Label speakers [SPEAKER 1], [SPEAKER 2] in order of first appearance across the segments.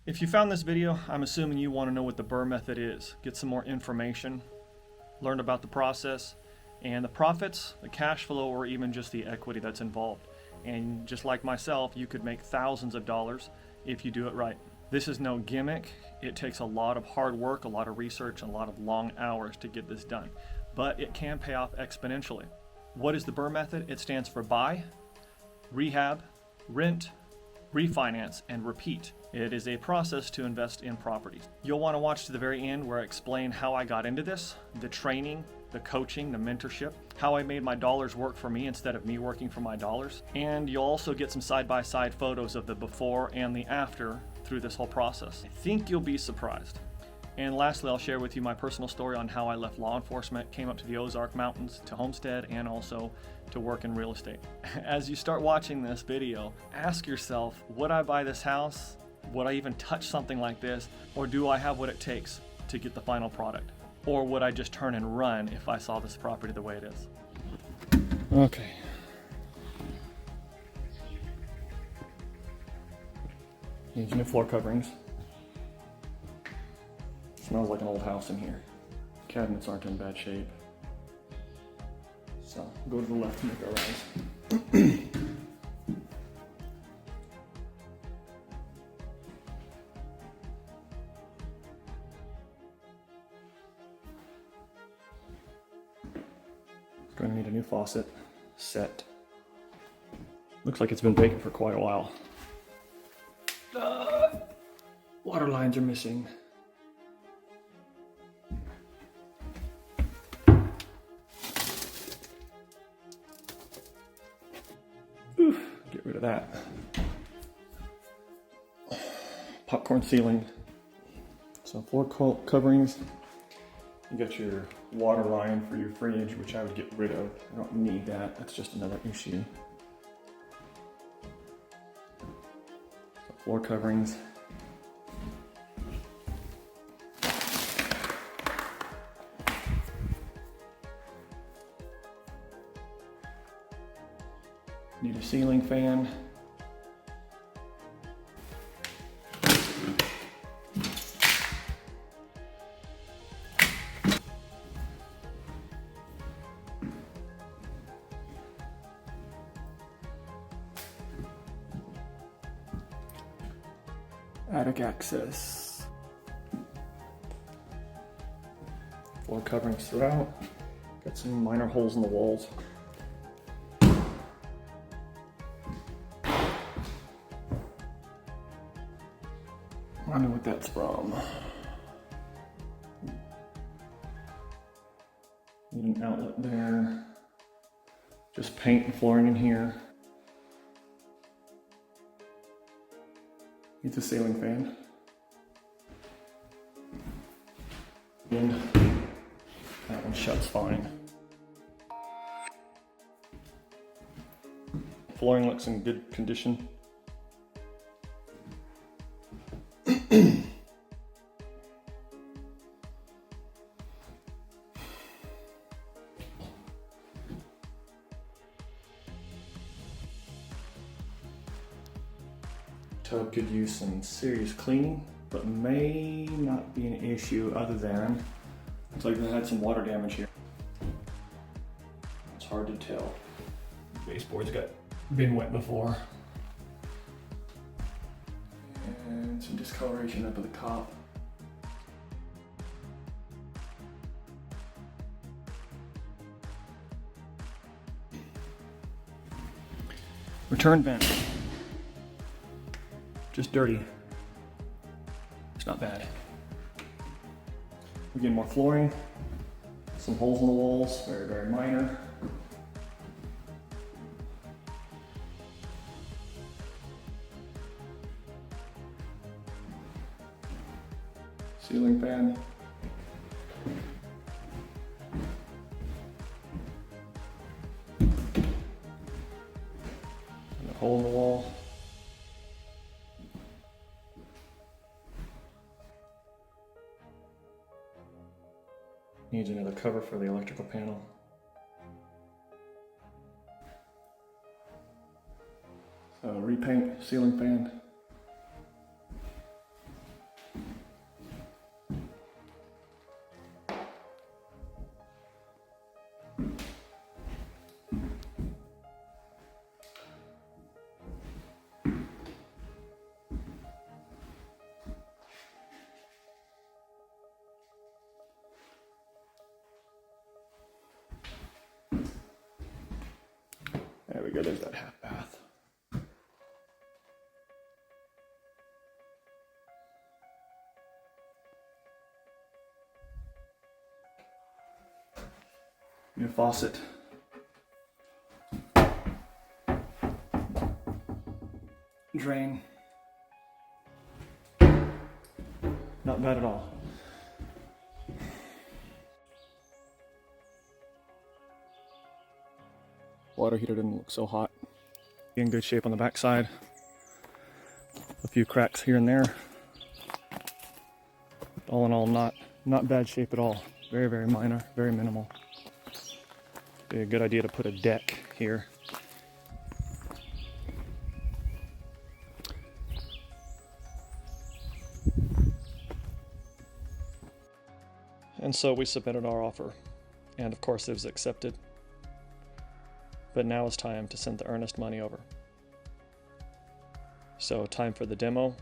[SPEAKER 1] If you found this video, I'm assuming you want to know what the BRRRR method is, get some more information, learn about the process, and the profits, the cash flow, or even just the equity that's involved. And just like myself, you could make thousands of dollars if you do it right. This is no gimmick. It takes a lot of hard work, a lot of research, and a lot of long hours to get this done. But it can pay off exponentially. What is the BRRRR method? It stands for buy, rehab, rent, refinance, and repeat. It is a process to invest in properties. You'll want to watch to the very end where I explain how I got into this, the training, the coaching, the mentorship, how I made my dollars work for me instead of me working for my dollars. And you'll also get some side-by-side photos of the before and the after through this whole process. I think you'll be surprised. And lastly, I'll share with you my personal story on how I left law enforcement, came up to the Ozark Mountains to homestead, and also to work in real estate. As you start watching this video, ask yourself, would I buy this house? Would I even touch something like this? Or do I have what it takes to get the final product? Or would I just turn and run if I saw this property the way it is? Okay. Needs new floor coverings. Smells like an old house in here. Cabinets aren't in bad shape. So go to the left to make our rise. Going to need a new faucet set. Looks like it's been vacant for quite a while. Water lines are missing. Oof, get rid of that. Popcorn ceiling. So floor coverings. You got your water line for your fridge, which I would get rid of. I don't need that. That's just another issue. So floor coverings. Need a ceiling fan. Attic access. Floor coverings throughout. Got some minor holes in the walls. I know what that's from. Need an outlet there. Just paint and flooring in here. Needs a ceiling fan. And that one shuts fine. Flooring looks in good condition. Tub could use some serious cleaning, but may not be an issue other than, looks like they had some water damage here. It's hard to tell. Baseboard's been wet before. And some discoloration up at the top. Return vent. Just dirty. It's not bad. We get more flooring, some holes in the walls, very, very minor. Ceiling fan. And a hole in the wall. Needs another cover for the electrical panel. Repaint ceiling fan. we go, there's that half bath. New faucet. Drain. Not bad at all. Water heater didn't look so hot. In good shape on the back side. A few cracks here and there. All in all, not bad shape at all. Very, very minor, very minimal. Be a good idea to put a deck here. And so we submitted our offer, and of course it was accepted. But now it's time to send the earnest money over. So time for the demo,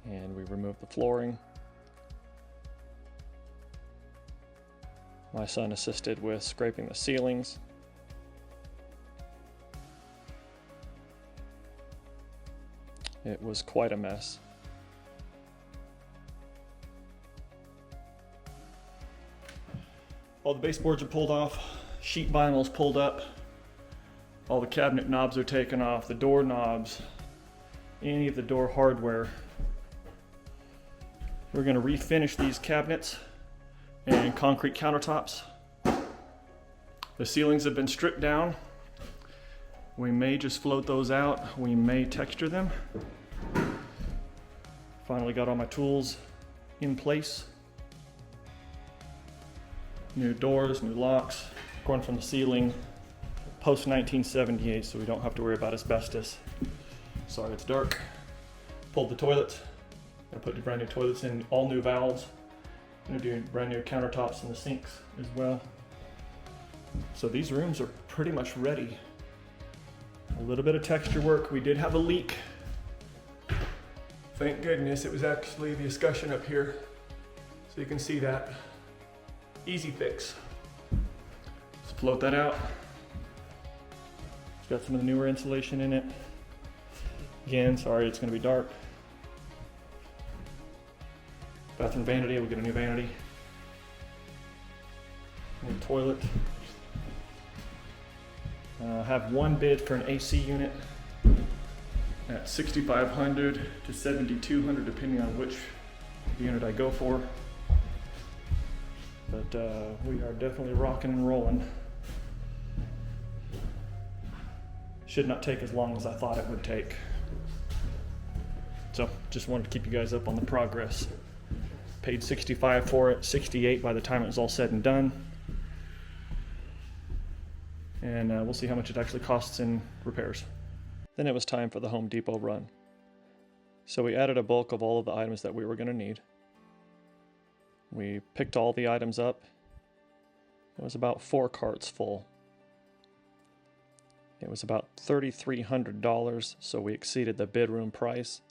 [SPEAKER 1] and we remove the flooring. My son assisted with scraping the ceilings. It was quite a mess. All the baseboards are pulled off, sheet vinyl's pulled up, all the cabinet knobs are taken off, the door knobs, any of the door hardware. We're going to refinish these cabinets and concrete countertops. The ceilings have been stripped down. We may just float those out. We may texture them. Finally got all my tools in place. New doors, new locks, going from the ceiling, post 1978, so we don't have to worry about asbestos. Sorry, it's dark. Pulled the toilets. I put the brand new toilets in, all new valves. I'm gonna do brand new countertops in the sinks as well. So these rooms are pretty much ready. A little bit of texture work. We did have a leak. Thank goodness it was actually the escutcheon up here. So you can see that. Easy fix. Let's float that out. It's got some of the newer insulation in it. Again, sorry it's gonna be dark. Bathroom vanity, we'll get a new vanity. New toilet. Have one bid for an AC unit at $6,500 to $7,200 depending on which unit I go for. But we are definitely rocking and rolling. Should not take as long as I thought it would take. So just wanted to keep you guys up on the progress. Paid $65 for it, $68 by the time it was all said and done. And we'll see how much it actually costs in repairs. Then it was time for the Home Depot run. So we added a bulk of all of the items that we were going to need. We picked all the items up. It was about 4 carts full. It was about $3,300, so we exceeded the bid room price.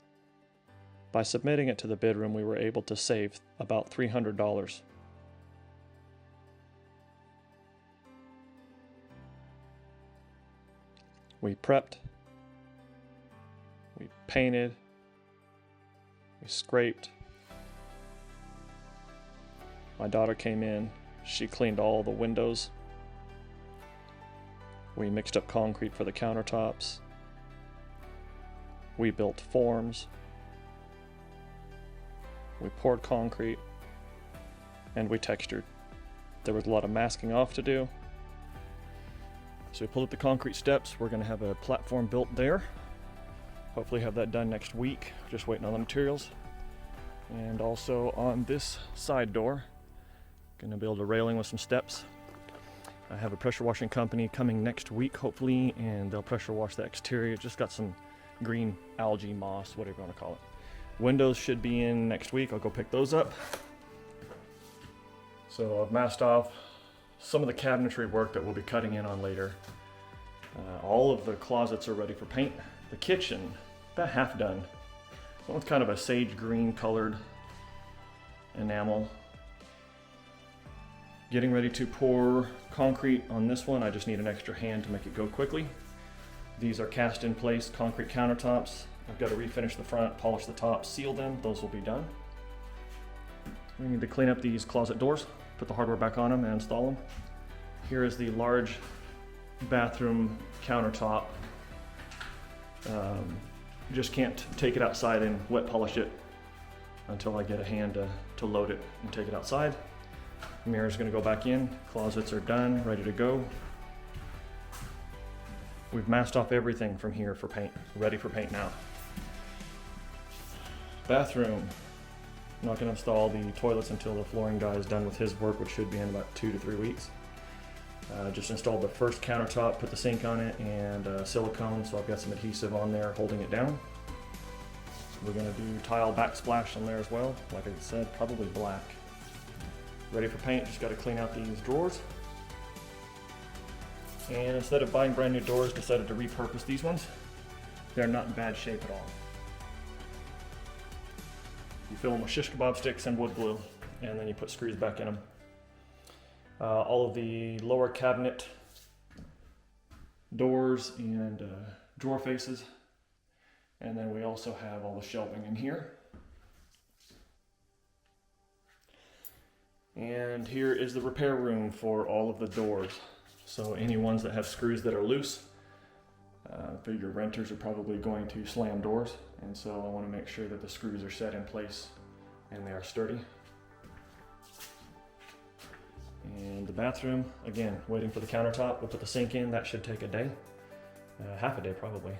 [SPEAKER 1] By submitting it to the bid room, we were able to save about $300. We prepped, we painted, we scraped. My daughter came in, she cleaned all the windows. We mixed up concrete for the countertops. We built forms. We poured concrete, and we textured. There was a lot of masking off to do. So we pulled up the concrete steps. We're gonna have a platform built there. Hopefully have that done next week. Just waiting on the materials. And also on this side door, gonna build a railing with some steps. I have a pressure washing company coming next week, hopefully, and they'll pressure wash the exterior. Just got some green algae, moss, whatever you wanna call it. Windows should be in next week. I'll go pick those up. So I've masked off some of the cabinetry work that we'll be cutting in on later. All of the closets are ready for paint. The kitchen, about half done. That one's kind of a sage green colored enamel. Getting ready to pour concrete on this one. I just need an extra hand to make it go quickly. These are cast in place concrete countertops. I've got to refinish the front, polish the top, seal them. Those will be done. We need to clean up these closet doors, put the hardware back on them and install them. Here is the large bathroom countertop. Just can't take it outside and wet polish it until I get a hand to load it and take it outside. Mirror's gonna go back in. Closets are done, ready to go. We've masked off everything from here for paint, ready for paint now. Bathroom. I'm not gonna install the toilets until the flooring guy is done with his work, which should be in about 2 to 3 weeks. Just installed the first countertop, put the sink on it, and silicone, so I've got some adhesive on there holding it down. We're gonna do tile backsplash on there as well. Like I said, probably black. Ready for paint, just gotta clean out these drawers. And instead of buying brand new doors, decided to repurpose these ones. They're not in bad shape at all. You fill them with shish kebab sticks and wood glue, and then you put screws back in them. All of the lower cabinet doors and drawer faces. And then we also have all the shelving in here. And here is the repair room for all of the doors. So any ones that have screws that are loose, figure renters are probably going to slam doors. And so I want to make sure that the screws are set in place and they are sturdy. And the bathroom, again, waiting for the countertop. We'll put the sink in, that should take a day. Half a day probably.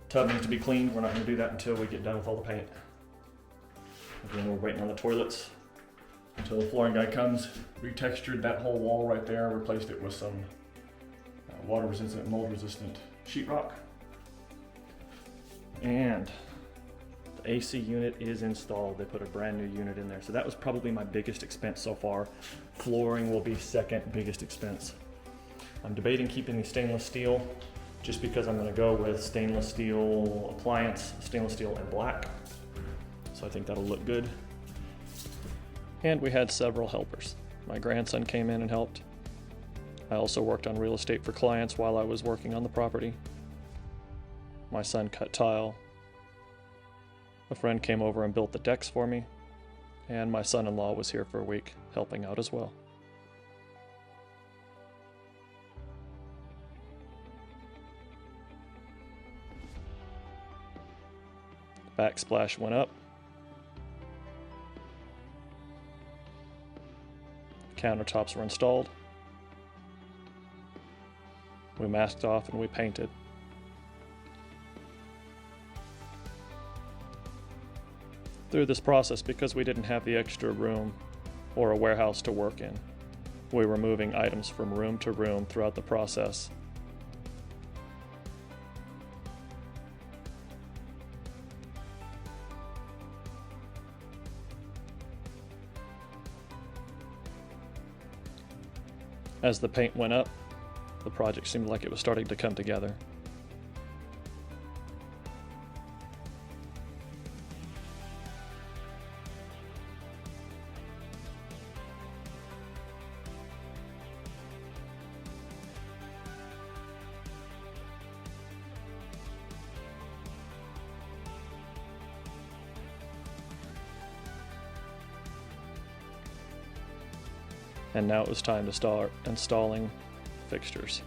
[SPEAKER 1] Tub needs to be cleaned. We're not going to do that until we get done with all the paint. Again, we're waiting on the toilets until the flooring guy comes. Retextured that whole wall right there, replaced it with some water resistant, mold resistant sheetrock. And the AC unit is installed. They put a brand new unit in there. So that was probably my biggest expense so far. Flooring will be second biggest expense. I'm debating keeping the stainless steel just because I'm going to go with stainless steel appliance, stainless steel and black. So I think that'll look good. And we had several helpers. My grandson came in and helped. I also worked on real estate for clients while I was working on the property. My son cut tile. A friend came over and built the decks for me. And my son-in-law was here for a week, helping out as well. Backsplash went up. Countertops were installed. We masked off and we painted. Through this process, because we didn't have the extra room or a warehouse to work in, we were moving items from room to room throughout the process. As the paint went up, the project seemed like it was starting to come together. And now it was time to start installing fixtures.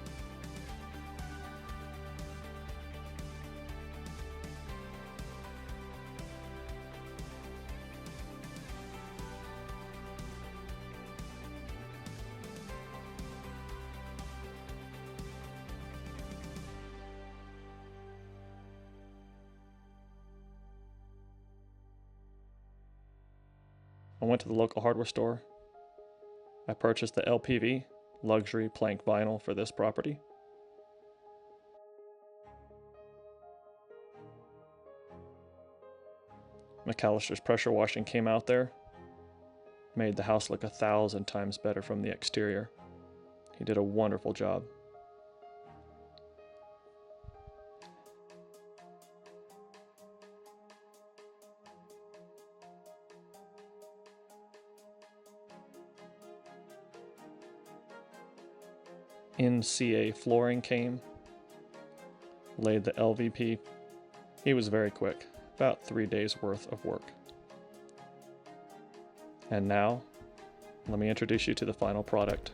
[SPEAKER 1] I went to the local hardware store. I purchased the LPV, luxury plank vinyl, for this property. McAllister's pressure washing came out there, made the house look 1,000 times better from the exterior. He did a wonderful job. NCA flooring came, laid the LVP. He was very quick, about 3 days worth of work. And now, let me introduce you to the final product.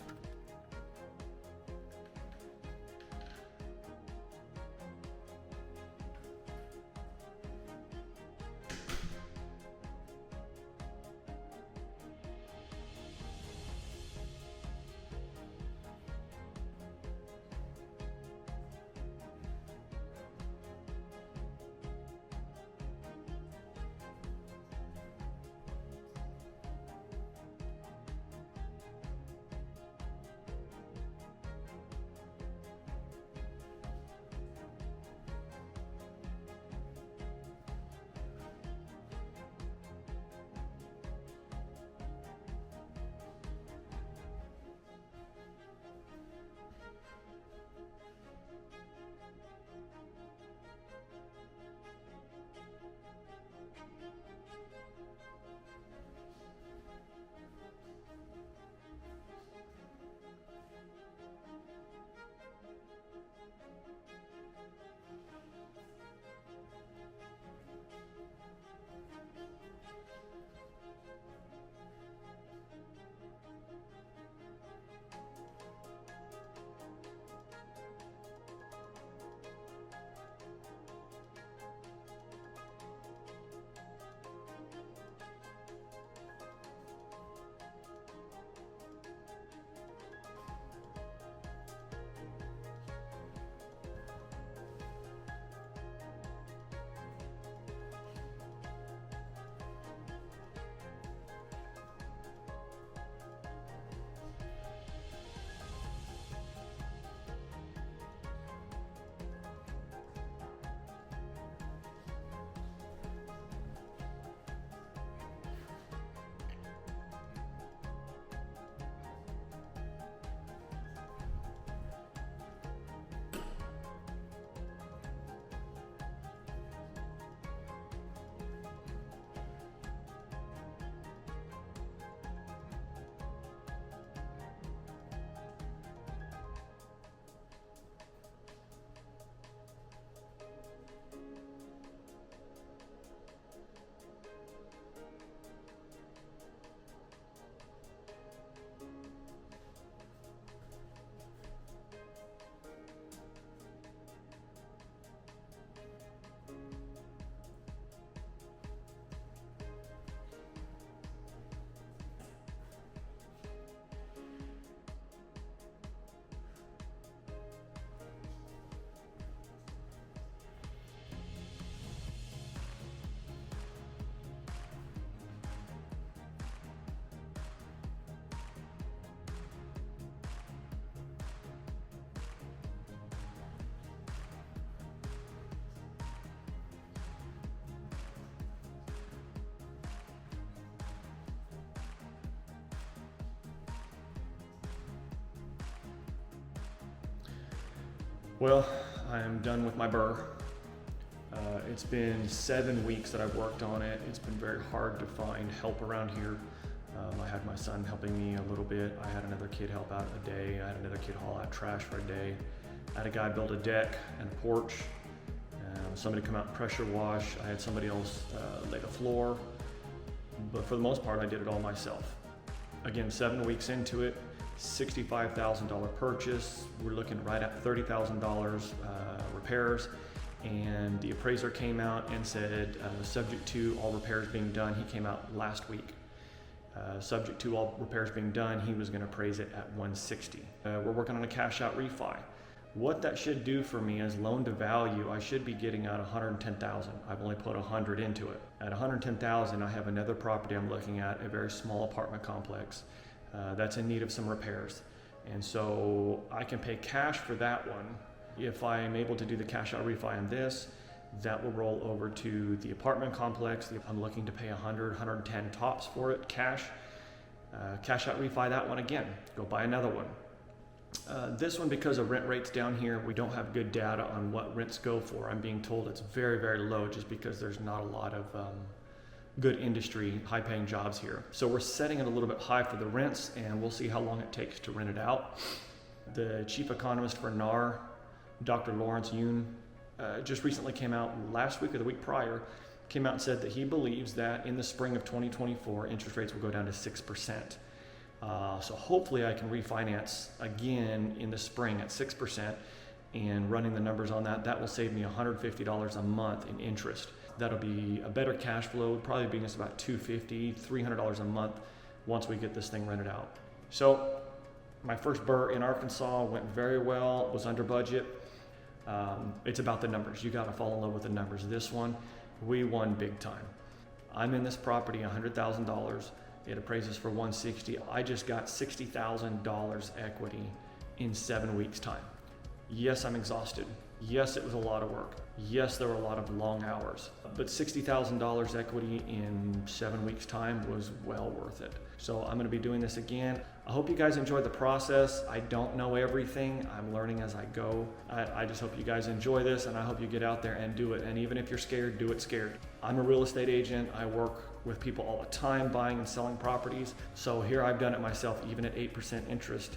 [SPEAKER 1] Well, I am done with my BRRRR. It's been 7 weeks that I've worked on it. It's been very hard to find help around here. I had my son helping me a little bit. I had another kid help out a day. I had another kid haul out trash for a day. I had a guy build a deck and a porch. Somebody come out and pressure wash. I had somebody else lay the floor. But for the most part, I did it all myself. Again, 7 weeks into it, $65,000 purchase. We're looking right at $30,000 repairs. And the appraiser came out and said, subject to all repairs being done, he came out last week. Subject to all repairs being done, he was gonna appraise it at 160. We're working on a cash out refi. What that should do for me is loan to value, I should be getting out 110,000. I've only put 100 into it. At 110,000, I have another property I'm looking at, a very small apartment complex that's in need of some repairs. And so I can pay cash for that one. If I am able to do the cash out refi on this, that will roll over to the apartment complex. I'm looking to pay 100, 110 tops for it, cash. Cash out refi that one again, go buy another one. This one, because of rent rates down here, we don't have good data on what rents go for. I'm being told it's very, very low just because there's not a lot of good industry, high-paying jobs here. So we're setting it a little bit high for the rents, and we'll see how long it takes to rent it out. The chief economist for BRRRR, Dr. Lawrence Yun, just recently came out last week or the week prior, came out and said that he believes that in the spring of 2024, interest rates will go down to 6%. So hopefully I can refinance again in the spring at 6%, and running the numbers on that, that will save me $150 a month in interest. That'll be a better cash flow, probably being us about $250, $300 a month once we get this thing rented out. So my first BRRRR in Arkansas went very well, was under budget. It's about the numbers. You got to fall in love with the numbers. This one, we won big time. I'm in this property $100,000. It appraises for $160,000. I just got $60,000 equity in 7 weeks time. Yes, I'm exhausted. Yes, it was a lot of work. Yes, there were a lot of long hours, but $60,000 equity in 7 weeks time was well worth it. So I'm going to be doing this again. I hope you guys enjoy the process. I don't know everything. I'm learning as I go. I just hope you guys enjoy this, and I hope you get out there and do it. And even if you're scared, do it scared. I'm a real estate agent. I work with people all the time buying and selling properties. So here I've done it myself, even at 8% interest.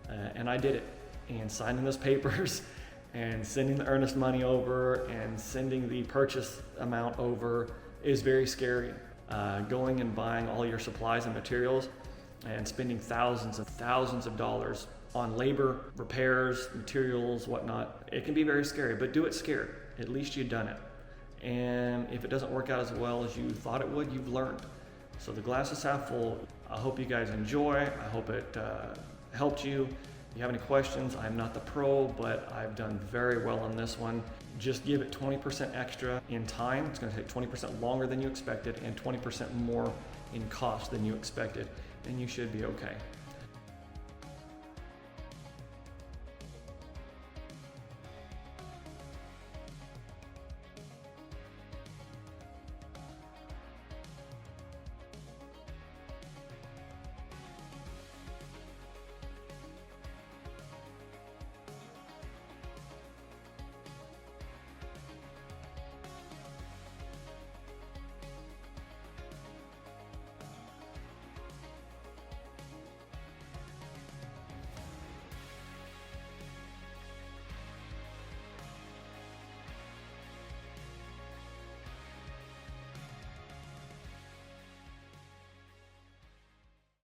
[SPEAKER 1] And I did it. And signing those papers and sending the earnest money over and sending the purchase amount over is very scary. Going and buying all your supplies and materials and spending thousands of dollars on labor, repairs, materials, whatnot, it can be very scary, but do it scared. At least you've done it. And if it doesn't work out as well as you thought it would, you've learned. So the glass is half full. I hope you guys enjoy. I hope it helped you. If you have any questions, I'm not the pro, but I've done very well on this one. Just give it 20% extra in time. It's going to take 20% longer than you expected and 20% more in cost than you expected, and you should be okay.